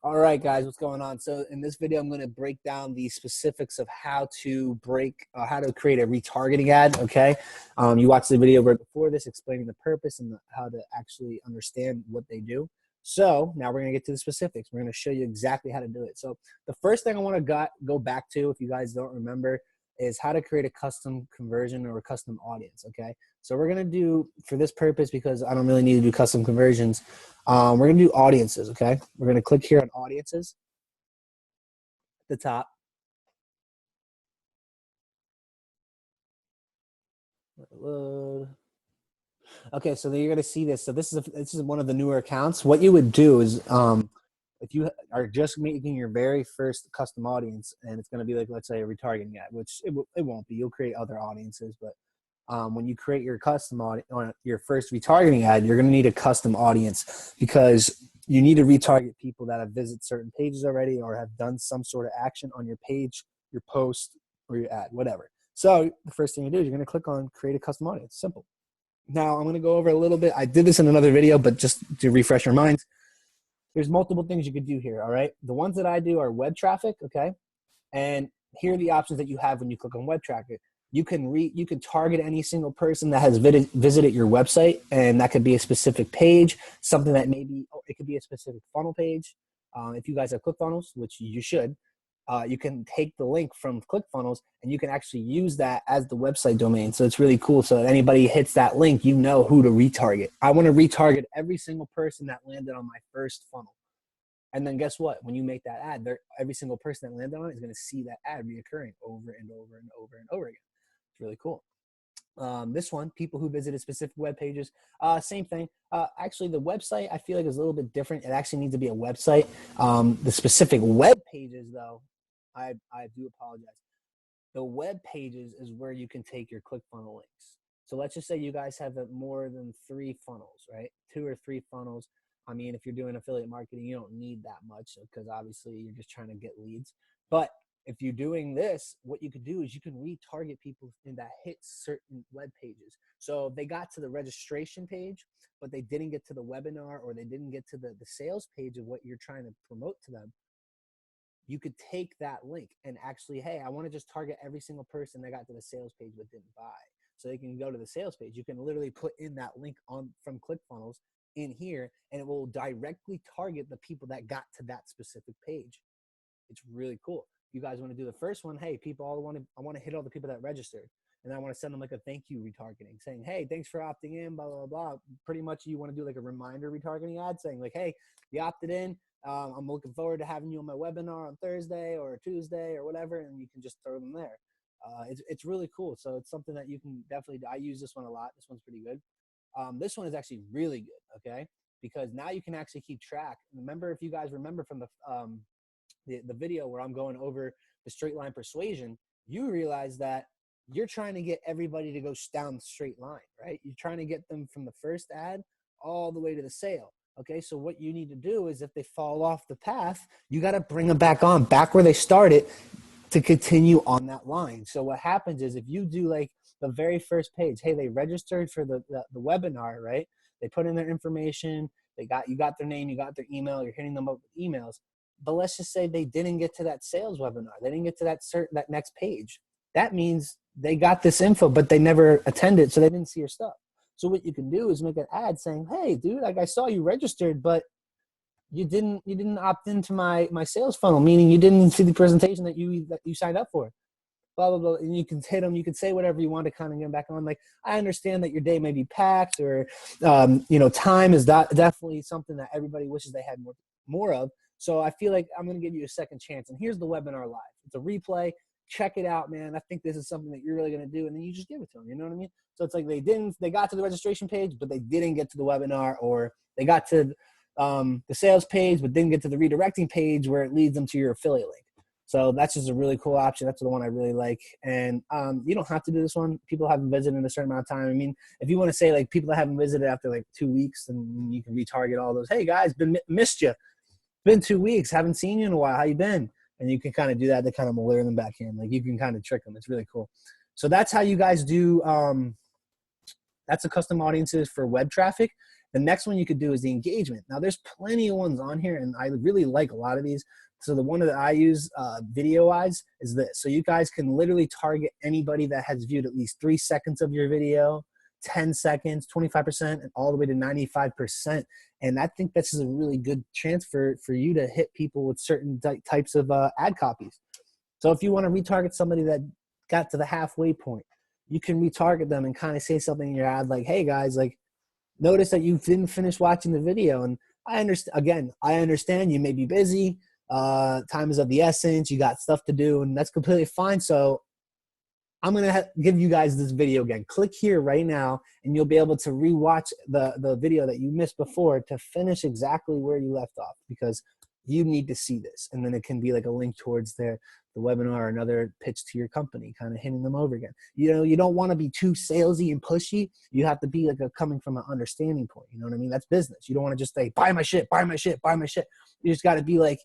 All right, guys, what's going on? So in this video, I'm going to break down the specifics of how to create a retargeting ad. Okay, you watched the video right before this, explaining the purpose and how to actually understand what they do. So now we're going to get to the specifics. We're going to show you exactly how to do it. So the first thing I want to go back to, if you guys don't remember, is how to create a custom conversion or a custom audience. Okay, so we're going to do, for this purpose, because I don't really need to do custom conversions, we're going to do audiences. Okay, we're going to click here on audiences at the top. Load. Okay, so then you're going to see this. So this is one of the newer accounts. What you would do is, if you are just making your very first custom audience, and it's going to be like, let's say, a retargeting ad, which it won't be. You'll create other audiences, but when you create your custom audience on your first retargeting ad, you're going to need a custom audience because you need to retarget people that have visited certain pages already or have done some sort of action on your page, your post, or your ad, whatever. So the first thing you do is you're going to click on create a custom audience. Simple. Now I'm going to go over a little bit. I did this in another video, but just to refresh your minds, there's multiple things you could do here. All right. The ones that I do are web traffic. Okay. And here are the options that you have when you click on web traffic. You can target any single person that has visited your website, and that could be a specific page, something that it could be a specific funnel page. If you guys have ClickFunnels, which you should, you can take the link from ClickFunnels and you can actually use that as the website domain. So it's really cool. So if anybody hits that link, you know who to retarget. I want to retarget every single person that landed on my first funnel. And then guess what? When you make that ad, every single person that landed on it is going to see that ad reoccurring over and over and over and over again. It's really cool. This one, people who visited specific web pages, same thing. Actually, the website I feel like is a little bit different. It actually needs to be a website. The specific web pages, though, I do apologize. The web pages is where you can take your ClickFunnels links. So let's just say you guys have more than 3 funnels, right? 2 or 3 funnels. I mean, if you're doing affiliate marketing, you don't need that much because obviously you're just trying to get leads. But if you're doing this, what you could do is you can retarget people that hit certain web pages. So if they got to the registration page, but they didn't get to the webinar or they didn't get to the sales page of what you're trying to promote to them, you could take that link and actually, hey, I want to just target every single person that got to the sales page but didn't buy. So they can go to the sales page. You can literally put in that link from ClickFunnels in here, and it will directly target the people that got to that specific page. It's really cool. You guys want to do the first one, hey, people, I want to hit all the people that registered, and I want to send them like a thank you retargeting saying, hey, thanks for opting in, blah, blah, blah. Pretty much you want to do like a reminder retargeting ad saying like, hey, you opted in. I'm looking forward to having you on my webinar on Thursday or Tuesday or whatever, and you can just throw them there. It's really cool. So it's something that you can definitely do. I use this one a lot. This one's pretty good. This one is actually really good, okay? Because now you can actually keep track. Remember, if you guys remember from the video where I'm going over the straight line persuasion, you realize that you're trying to get everybody to go down the straight line, right? You're trying to get them from the first ad all the way to the sale. Okay, so what you need to do is if they fall off the path, you got to bring them back where they started to continue on that line. So what happens is if you do like the very first page, hey, they registered for the webinar, right? They put in their information, you got their name, you got their email, you're hitting them up with emails. But let's just say they didn't get to that sales webinar. They didn't get to that next page. That means they got this info, but they never attended, so they didn't see your stuff. So what you can do is make an ad saying, hey, dude, like I saw you registered, but you didn't opt into my sales funnel, meaning you didn't see the presentation that you signed up for. Blah, blah, blah. And you can hit them. You can say whatever you want to kind of get them back on. Like, I understand that your day may be packed or, time is definitely something that everybody wishes they had more of. So I feel like I'm going to give you a second chance. And here's the webinar live. It's a replay. Check it out, man. I think this is something that you're really going to do. And then you just give it to them. You know what I mean? So it's like they got to the registration page, but they didn't get to the webinar, or they got to the sales page, but didn't get to the redirecting page where it leads them to your affiliate link. So that's just a really cool option. That's the one I really like. And you don't have to do this one. People haven't visited in a certain amount of time. I mean, if you want to say like people that haven't visited after like 2 weeks, then you can retarget all those. Hey guys, missed you. Been 2 weeks. Haven't seen you in a while. How you been? And you can kind of do that to kind of lure them back in. Like you can kind of trick them. It's really cool. So that's how you guys do. That's the custom audiences for web traffic. The next one you could do is the engagement. Now there's plenty of ones on here, and I really like a lot of these. So the one that I use video-wise is this. So you guys can literally target anybody that has viewed at least 3 seconds of your video, 10 seconds, 25%, and all the way to 95%. And I think this is a really good chance for you to hit people with certain types of ad copies. So if you want to retarget somebody that got to the halfway point, you can retarget them and kind of say something in your ad like, hey guys, like, notice that you didn't finish watching the video. And I understand you may be busy. Time is of the essence. You got stuff to do, and that's completely fine. So I'm going to give you guys this video again. Click here right now, and you'll be able to rewatch the video that you missed before to finish exactly where you left off, because you need to see this. And then it can be like a link towards the webinar or another pitch to your company, kind of hitting them over again. You know, you don't want to be too salesy and pushy. You have to be like coming from an understanding point. You know what I mean? That's business. You don't want to just say, buy my shit, buy my shit, buy my shit. You just got to be like,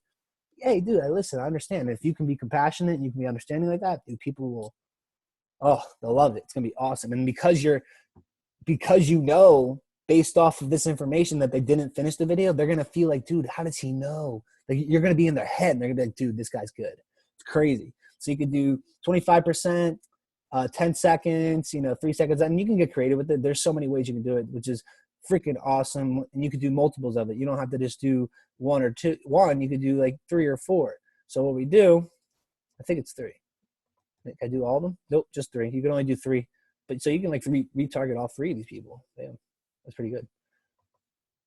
hey, dude, I understand. If you can be compassionate and you can be understanding like that, dude, people will, they'll love it. It's going to be awesome. And because you know, based off of this information that they didn't finish the video, they're going to feel like, dude, how does he know? Like, you're going to be in their head, and they're going to be like, dude, this guy's good. It's crazy. So you could do 25%, 10 seconds, 3 seconds, and you can get creative with it. There's so many ways you can do it, which is freaking awesome. And you could do multiples of it. You don't have to just do one or two. You could do like 3 or 4. So what we do, I think it's 3. Can I do all of them? Nope, just 3. You can only do 3. But so you can like retarget all 3 of these people. Damn, that's pretty good.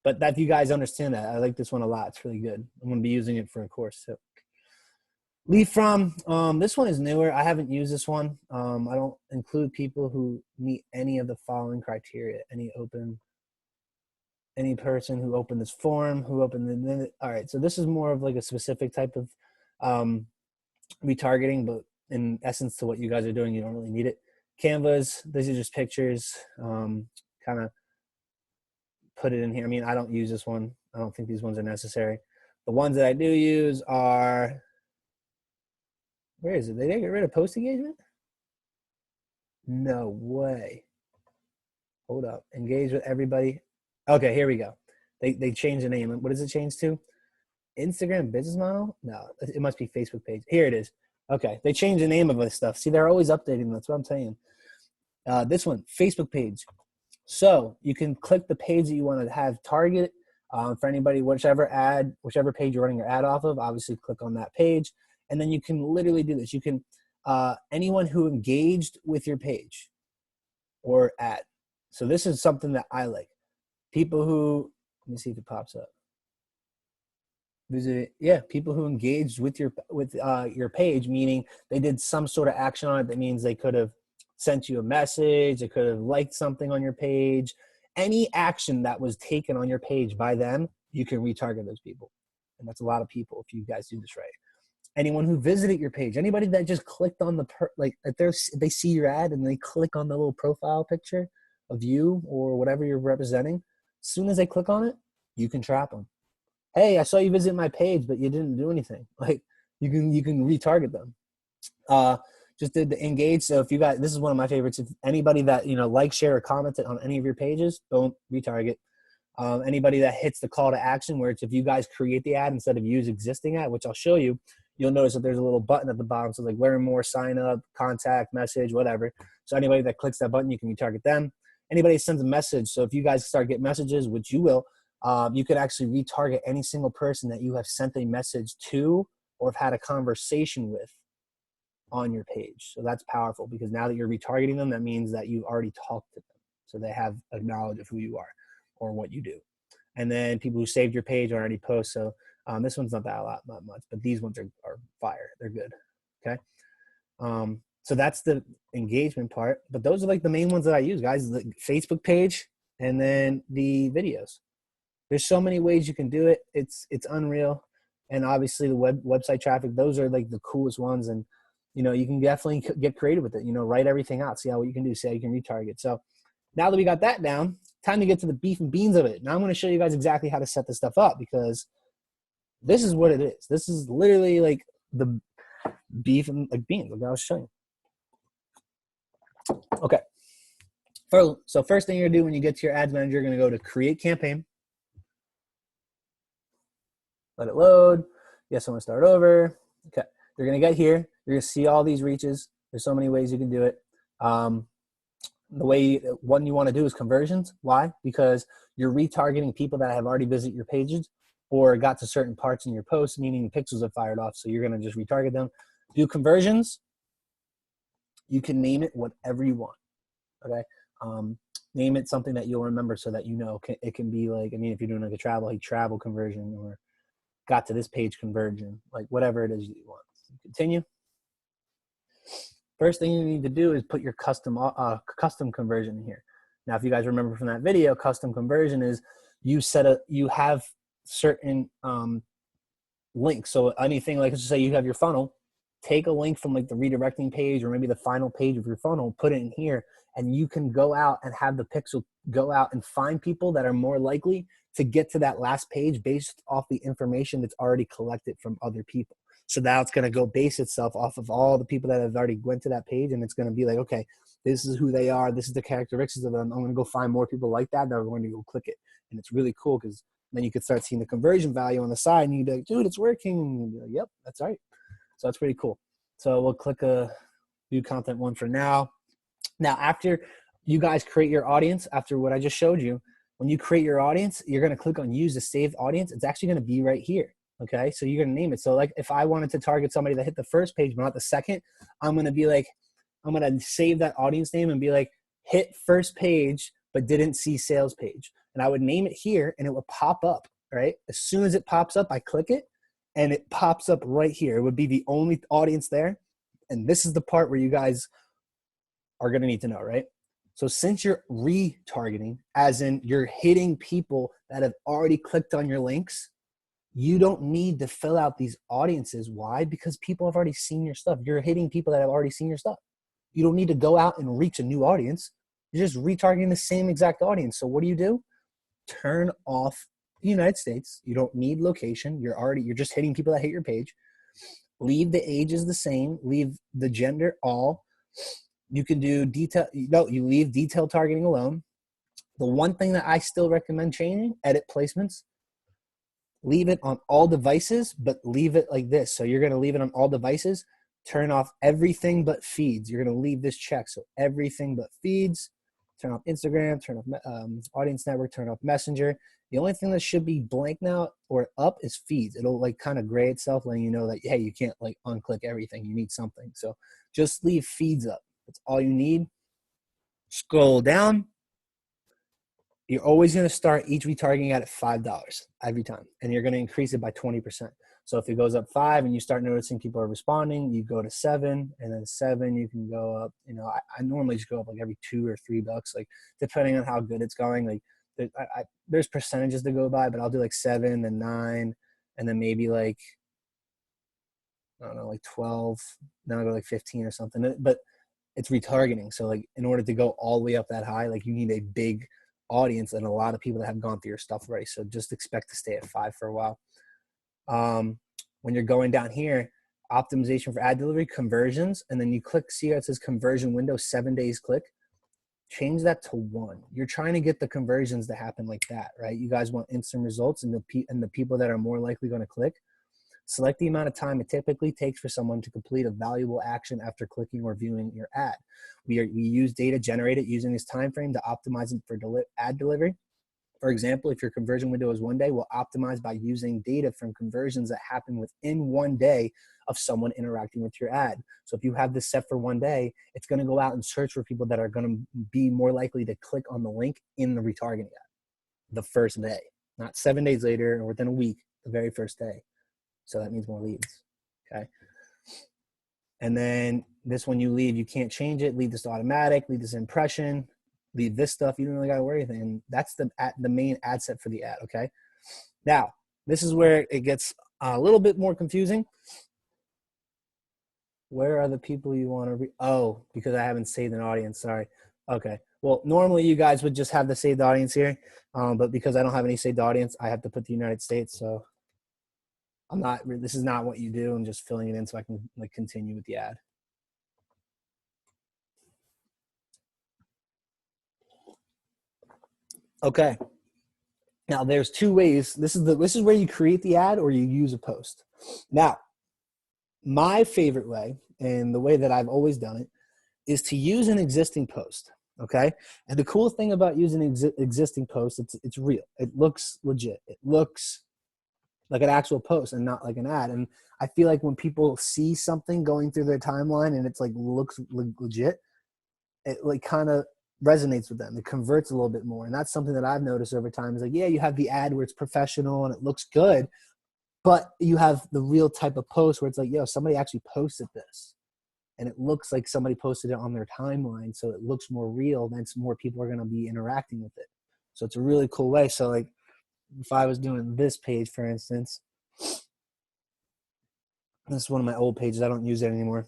But that you guys understand that. I like this one a lot. It's really good. I'm going to be using it for a course too. Leave from, this one is newer. I haven't used this one. I don't include people who meet any of the following criteria. Any person who opened this form, all right. So this is more of like a specific type of retargeting, but in essence to what you guys are doing, you don't really need it. Canvas, these are just pictures, kind of put it in here. I mean, I don't use this one. I don't think these ones are necessary. The ones that I do use are, where is it? Did they get rid of post engagement? No way. Hold up. Engage with everybody. Okay, here we go. They changed the name. What does it change to? Instagram business model? No, it must be Facebook page. Here it is. Okay, they changed the name of this stuff. See, they're always updating. That's what I'm saying. This one, Facebook page. So you can click the page that you want to have target for anybody, whichever page you're running your ad off of. Obviously, click on that page, and then you can literally do this. You can anyone who engaged with your page or ad. So this is something that I like. People who, let me see if it pops up. People who engaged with your page, meaning they did some sort of action on it. That means they could have sent you a message, they could have liked something on your page. Any action that was taken on your page by them, you can retarget those people. And that's a lot of people if you guys do this right. Anyone who visited your page, anybody that just clicked on they see your ad and they click on the little profile picture of you or whatever you're representing, as soon as they click on it, you can trap them. Hey, I saw you visit my page, but you didn't do anything. Like, you can retarget them. Just did the engage. So if you guys, this is one of my favorites. If anybody that, like, share, or commented on any of your pages, don't retarget. Anybody that hits the call to action, where it's if you guys create the ad instead of use existing ad, which I'll show you, you'll notice that there's a little button at the bottom. So like learn more, sign up, contact, message, whatever. So anybody that clicks that button, you can retarget them. Anybody sends a message. So if you guys start getting messages, which you will, you could actually retarget any single person that you have sent a message to or have had a conversation with on your page. So that's powerful, because now that you're retargeting them, that means that you've already talked to them. So they have a knowledge of who you are or what you do. And then people who saved your page already post. So this one's not not much, but these ones are fire. They're good. Okay. So that's the engagement part, but those are like the main ones that I use, guys. The Facebook page and then the videos. There's so many ways you can do it. It's unreal. And obviously the website traffic, those are like the coolest ones. And, you can definitely get creative with it, write everything out, see what you can do, see how you can retarget. So now that we got that down, time to get to the beef and beans of it. Now I'm going to show you guys exactly how to set this stuff up, because this is what it is. This is literally like the beef and like beans, like I was showing you. Okay. So first thing you're gonna do when you get to your ads manager, you're gonna go to create campaign. Let it load. Yes, I'm gonna start over. Okay, you're gonna get here. You're gonna see all these reaches. There's so many ways you can do it. The way one you want to do is conversions. Why? Because you're retargeting people that have already visited your pages or got to certain parts in your posts, meaning the pixels are fired off. So you're gonna just retarget them. Do conversions. You can name it whatever you want. Okay. Name it something that you'll remember so that you know it can be like, I mean, if you're doing like a travel conversion or got to this page conversion, like whatever it is you want. Continue. First thing you need to do is put your custom conversion in here. Now, if you guys remember from that video, custom conversion is you have certain links. So anything like, let's just say you have your funnel, take a link from like the redirecting page or maybe the final page of your funnel, put it in here, and you can go out and have the pixel go out and find people that are more likely to get to that last page based off the information that's already collected from other people. So now it's going to go base itself off of all the people that have already went to that page, and it's going to be like, okay, this is who they are, this is the characteristics of them. I'm going to go find more people like that are going to go click it. And it's really cool because then you could start seeing the conversion value on the side, and you'd be like, dude, it's working. And you'd be like, yep, that's right. So that's pretty cool. So we'll click view content one for now. Now, after you guys create your audience, after what I just showed you, when you create your audience, you're going to click on use a saved audience. It's actually going to be right here. Okay. So you're going to name it. So like if I wanted to target somebody that hit the first page, but not the second, I'm going to be like, I'm going to save that audience name and be like, hit first page, but didn't see sales page. And I would name it here and it would pop up, right? As soon as it pops up, I click it and it pops up right here. It would be the only audience there. And this is the part where you guys are going to need to know, right? So since you're retargeting, as in you're hitting people that have already clicked on your links, you don't need to fill out these audiences. Why? Because people have already seen your stuff. You're hitting people that have already seen your stuff. You don't need to go out and reach a new audience. You're just retargeting the same exact audience. So what do? Turn off the United States. You don't need location. You're just hitting people that hit your page. Leave the ages the same. Leave the gender all. You can do detail. No, you leave detail targeting alone. The one thing that I still recommend changing, edit placements. Leave it on all devices, but leave it like this. So you're going to leave it on all devices. Turn off everything but feeds. You're going to leave this check. So everything but feeds. Turn off Instagram. Turn off audience network. Turn off Messenger. The only thing that should be blank now or up is feeds. It'll like kind of gray itself, letting you know that, hey, you can't like unclick everything. You need something. So just leave feeds up. That's all you need. Scroll down. You're always going to start each retargeting at $5 every time, and you're going to increase it by 20%. So if it goes up 5 and you start noticing people are responding, you go to 7, and then 7 you can go up. You know, I normally just go up like every $2 or $3, like depending on how good it's going. Like there's percentages to go by, but I'll do like 7, then 9, and then maybe like I don't know, like 12. Then I'll go like 15 or something. But it's retargeting, so like in order to go all the way up that high, like you need a big audience and a lot of people that have gone through your stuff already. So just expect to stay at 5 for a while. When you're going down here, optimization for ad delivery, conversions, and then you click, see how it says conversion window, 7 days click. Change that to 1. You're trying to get the conversions to happen like that, right? You guys want instant results, and the people that are more likely going to click. Select the amount of time it typically takes for someone to complete a valuable action after clicking or viewing your ad. We use data generated using this time frame to optimize it for ad delivery. For example, if your conversion window is 1 day, we'll optimize by using data from conversions that happen within 1 day of someone interacting with your ad. So if you have this set for 1 day, it's going to go out and search for people that are going to be more likely to click on the link in the retargeting ad the first day, not 7 days later or within a week, the very first day. So that means more leads, okay? And then this one you leave, you can't change it. Leave this automatic, leave this impression, leave this stuff. You don't really got to worry anything. And that's the main ad set for the ad, okay? Now, this is where it gets a little bit more confusing. Where are the people you want to oh, because I haven't saved an audience, sorry. Okay, well, normally you guys would just have the saved audience here, but because I don't have any saved audience, I have to put the United States, so this is not what you do. I'm just filling it in so I can like continue with the ad. Okay. Now there's two ways. This is where you create the ad or you use a post. Now, my favorite way, and the way that I've always done it, is to use an existing post. Okay. And the cool thing about using existing posts, it's real. It looks legit. It looks like an actual post and not like an ad. And I feel like when people see something going through their timeline and it's like looks legit, it like kind of resonates with them. It converts a little bit more. And that's something that I've noticed over time is like, yeah, you have the ad where it's professional and it looks good, but you have the real type of post where it's like, yo, somebody actually posted this. And it looks like somebody posted it on their timeline. So it looks more real, then more people are going to be interacting with it. So it's a really cool way. So like if I was doing this page, for instance, this is one of my old pages. I don't use it anymore.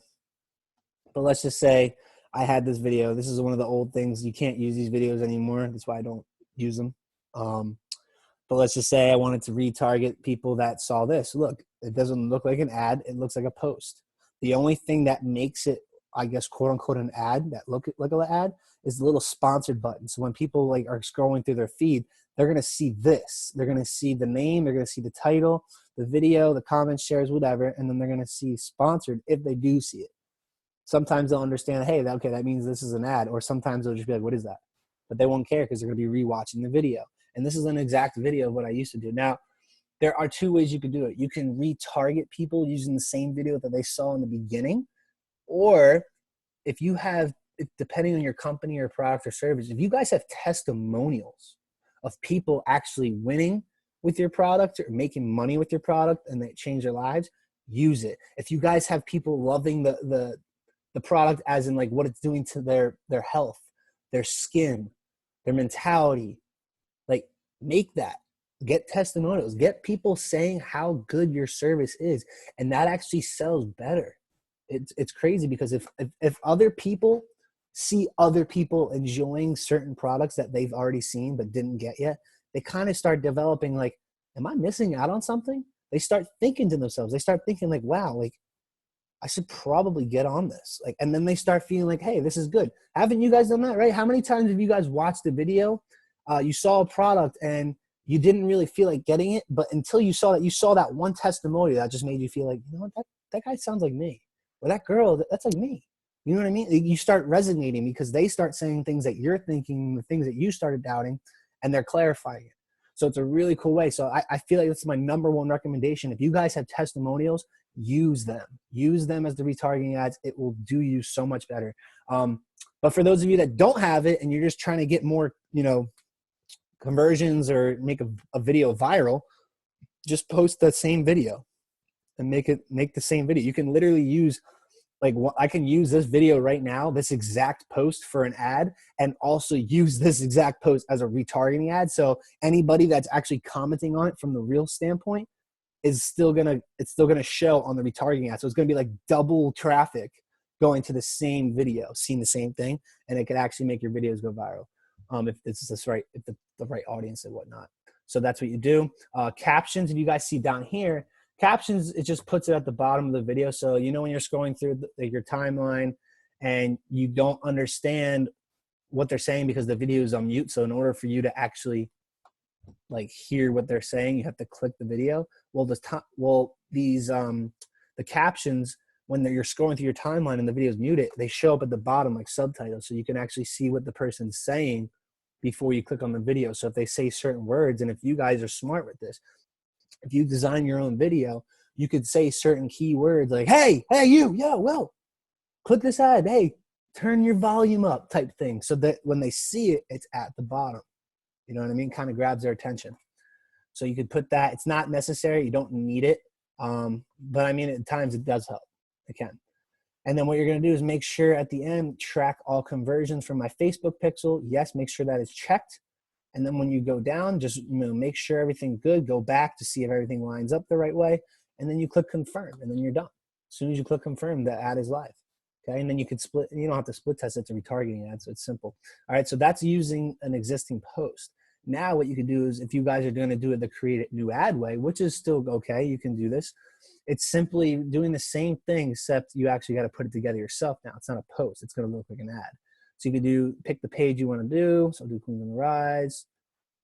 But let's just say I had this video. This is one of the old things. You can't use these videos anymore. That's why I don't use them. But let's just say I wanted to retarget people that saw this. Look, it doesn't look like an ad. It looks like a post. The only thing that makes it, I guess, quote unquote, an ad, that look like an ad, is the little sponsored button. So when people like are scrolling through their feed, they're going to see this. They're going to see the name. They're going to see the title, the video, the comments, shares, whatever. And then they're going to see sponsored if they do see it. Sometimes they'll understand, hey, okay, that means this is an ad. Or sometimes they'll just be like, what is that? But they won't care because they're going to be rewatching the video. And this is an exact video of what I used to do. Now, there are two ways you could do it. You can retarget people using the same video that they saw in the beginning. Or if you have, depending on your company or product or service, if you guys have testimonials of people actually winning with your product or making money with your product and they change their lives, use it. If you guys have people loving the product as in like what it's doing to their health, their skin, their mentality, like make that. Get testimonials. Get people saying how good your service is. And that actually sells better. It's crazy because if other people see other people enjoying certain products that they've already seen but didn't get yet, they kind of start developing like, am I missing out on something? They start thinking to themselves. They start thinking like, wow, like I should probably get on this. Like, and then they start feeling like, hey, this is good. Haven't you guys done that, right? How many times have you guys watched a video? You saw a product and you didn't really feel like getting it, but until you saw that one testimonial that just made you feel like, you know what, that guy sounds like me. Or that girl, that's like me. You know what I mean? You start resonating because they start saying things that you're thinking, the things that you started doubting, and they're clarifying it. So it's a really cool way. So I feel like that's my number one recommendation. If you guys have testimonials, use them. Use them as the retargeting ads. It will do you so much better. But for those of you that don't have it and you're just trying to get more, conversions or make a video viral, just post the same video and make the same video. You can literally use, like, I can use this video right now, this exact post for an ad, and also use this exact post as a retargeting ad. So anybody that's actually commenting on it from the real standpoint is still gonna show on the retargeting ad. So it's gonna be like double traffic going to the same video, seeing the same thing, and it could actually make your videos go viral. If it's this right, if the right audience and whatnot. So that's what you do. Captions, if you guys see down here, captions, it just puts it at the bottom of the video. So, when you're scrolling through your timeline and you don't understand what they're saying because the video is on mute. So in order for you to actually like hear what they're saying, you have to click the video. Well, the captions, when you're scrolling through your timeline and the video is muted, they show up at the bottom like subtitles. So you can actually see what the person's saying before you click on the video. So if they say certain words, and if you guys are smart with this, if you design your own video, you could say certain keywords like, hey, you, yeah, well, click this ad, hey, turn your volume up type thing. So that when they see it, it's at the bottom. You know what I mean? Kind of grabs their attention. So you could put that. It's not necessary. You don't need it. But I mean, at times it does help. It can. And then what you're going to do is make sure at the end, track all conversions from my Facebook pixel. Yes, make sure that is checked. And then when you go down, just make sure everything's good. Go back to see if everything lines up the right way. And then you click confirm, and then you're done. As soon as you click confirm, the ad is live. Okay, and then you can split. You don't have to split test it to retargeting ad, so it's simple. All right, so that's using an existing post. Now what you can do is, if you guys are going to do it the create a new ad way, which is still okay, you can do this. It's simply doing the same thing, except you actually got to put it together yourself now. It's not a post. It's going to look like an ad. So you can pick the page you want to do. So I'll do Queens on the Rise.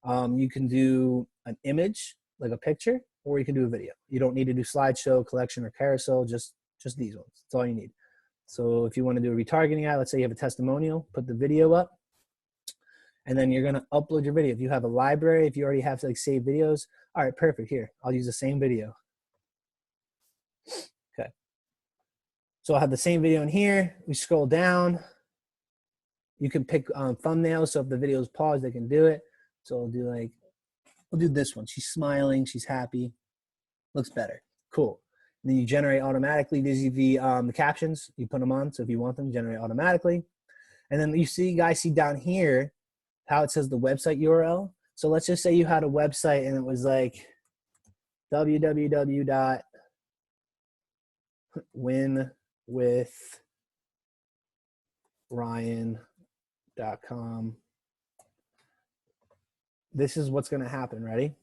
You can do an image, like a picture, or you can do a video. You don't need to do slideshow, collection, or carousel, just these ones. That's all you need. So if you want to do a retargeting ad, let's say you have a testimonial, put the video up, and then you're gonna upload your video. If you have a library, if you already have like saved videos, all right, perfect. Here, I'll use the same video. Okay. So I'll have the same video in here. We scroll down. You can pick thumbnails. So if the video is paused, they can do it. So we'll do this one. She's smiling. She's happy. Looks better. Cool. And then you generate automatically. These are the captions. You put them on. So if you want them, generate automatically. And then you guys see down here how it says the website URL. So let's just say you had a website and it was like www.winwithryan.com. This is what's going to happen. Ready?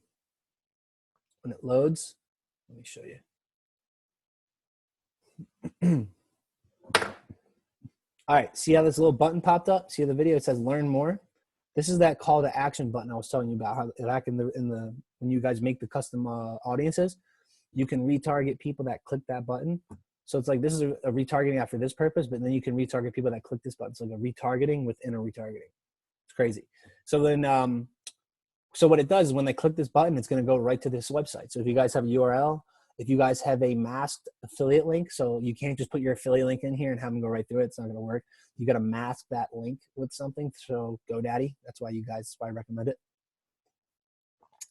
When it loads, let me show you. All right, see how this little button popped up? See the video, it says learn more. This is that call to action button I was telling you about, how back when you guys make the custom audiences, you can retarget people that click that button. So it's like, this is a retargeting ad for this purpose, but then you can retarget people that click this button. So like a retargeting within a retargeting. It's crazy. So then, so what it does is when they click this button, it's going to go right to this website. So if you guys have a URL, if you guys have a masked affiliate link, so you can't just put your affiliate link in here and have them go right through it. It's not going to work. You got to mask that link with something. So GoDaddy, that's why I recommend it.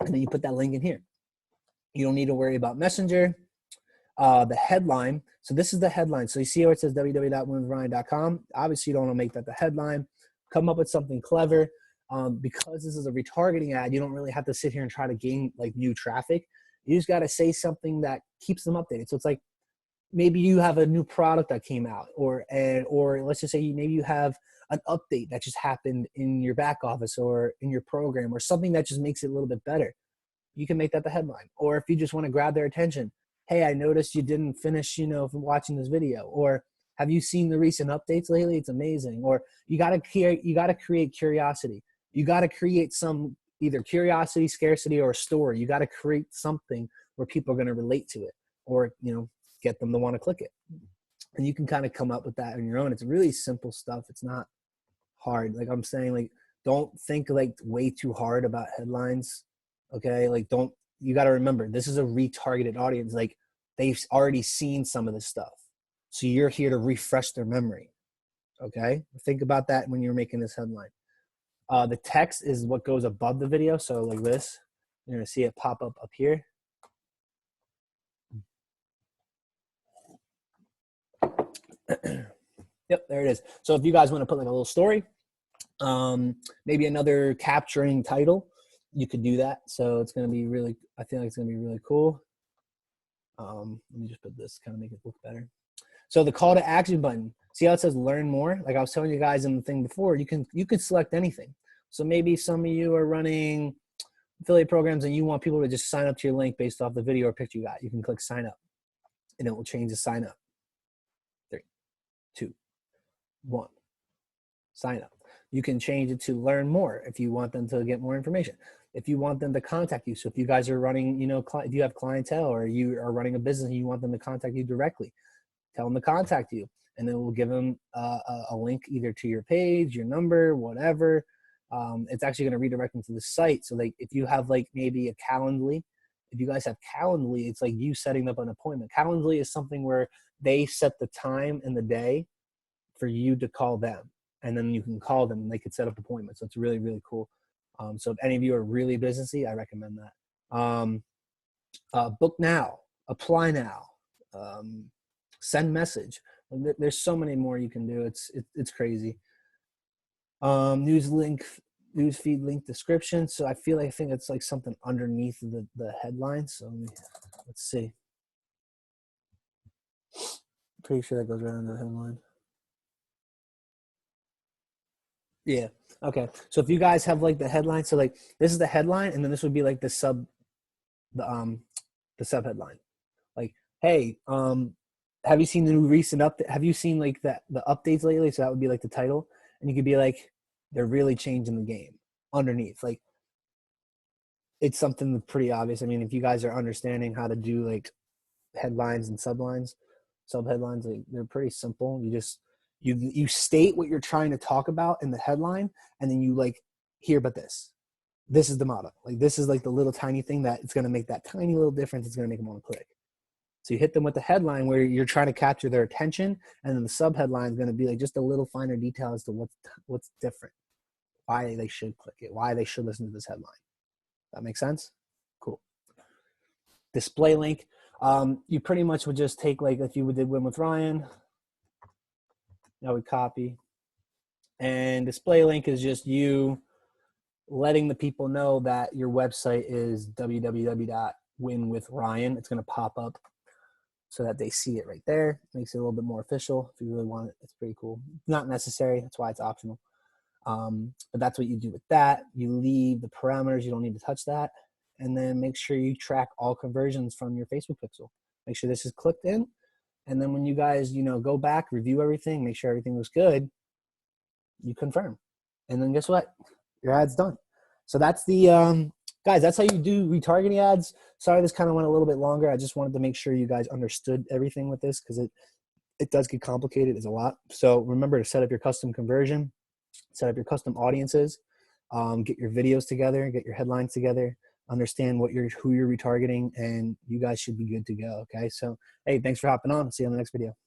And then you put that link in here. You don't need to worry about Messenger. The headline. So this is the headline. So you see how it says www.winwithryan.com. Obviously, you don't want to make that the headline. Come up with something clever. Because this is a retargeting ad, you don't really have to sit here and try to gain like new traffic. You just got to say something that keeps them updated. So it's like, maybe you have a new product that came out, or let's just say maybe you have an update that just happened in your back office or in your program, or something that just makes it a little bit better. You can make that the headline. Or if you just want to grab their attention, hey, I noticed you didn't finish, from watching this video, or have you seen the recent updates lately? It's amazing. Or you got to create curiosity. You got to create some either curiosity, scarcity, or a story. You got to create something where people are going to relate to it, or, get them to want to click it. And you can kind of come up with that on your own. It's really simple stuff. It's not hard. Like I'm saying, like, don't think like way too hard about headlines. Okay. Like you got to remember, this is a retargeted audience. Like they've already seen some of this stuff. So you're here to refresh their memory. Okay. Think about that when you're making this headline. The text is what goes above the video. So like this, you're going to see it pop up here. Yep, there it is. So if you guys want to put like a little story, maybe another capturing title, you could do that. So it's going to be really, I feel like it's going to be really cool. Let me just put this, kind of make it look better. So the call to action button, see how it says learn more? Like I was telling you guys in the thing before, you can select anything. So maybe some of you are running affiliate programs and you want people to just sign up to your link based off the video or picture you got. You can click sign up and it will change the sign up. 3, 2, 1, sign up. You can change it to learn more if you want them to get more information. If you want them to contact you. So if you guys are running, if you have clientele or you are running a business and you want them to contact you directly, tell them to contact you. And then we'll give them a link either to your page, your number, whatever. It's actually going to redirect them to the site. So like if you have like maybe a Calendly, if you guys have Calendly, it's like you setting up an appointment. Calendly is something where they set the time and the day for you to call them. And then you can call them and they can set up appointments. So it's really, really cool. So if any of you are really businessy, I recommend that. Book now, apply now, send message. There's so many more you can do. It's crazy. News feed link description. So I think it's like something underneath the headline. So let's see. Pretty sure that goes right under the headline. Yeah. Okay. So if you guys have like the headline, so like this is the headline, and then this would be like the sub headline. Like, hey, have you seen the new recent update? Have you seen like the updates lately? So that would be like the title, and you could be like, they're really changing the game underneath. Like, it's something pretty obvious. I mean, if you guys are understanding how to do like headlines and sublines, subheadlines, like they're pretty simple. You just you state what you're trying to talk about in the headline, and then you like here, but this is the motto. Like this is like the little tiny thing that it's going to make that tiny little difference. It's going to make them want to click. So you hit them with the headline where you're trying to capture their attention, and then the subheadline is going to be like just a little finer detail as to what's different, why they should click it, why they should listen to this headline. That makes sense? Cool. Display link. You pretty much would just take, like if you did Win with Ryan, I would copy. And display link is just you letting the people know that your website is www.winwithryan. It's going to pop up so that they see it right there. Makes it a little bit more official. If you really want it, it's pretty cool. Not necessary. That's why it's optional. But that's what you do with that. You leave the parameters. You don't need to touch that. And then make sure you track all conversions from your Facebook pixel. Make sure this is clicked in. And then when you guys, go back, review everything, make sure everything was good, you confirm. And then guess what? Your ad's done. So that's the, guys, that's how you do retargeting ads. Sorry, this kind of went a little bit longer. I just wanted to make sure you guys understood everything with this because it does get complicated. It's a lot. So remember to set up your custom conversion, set up your custom audiences, get your videos together, get your headlines together, understand who you're retargeting, and you guys should be good to go. Okay. So, hey, thanks for hopping on. See you on the next video.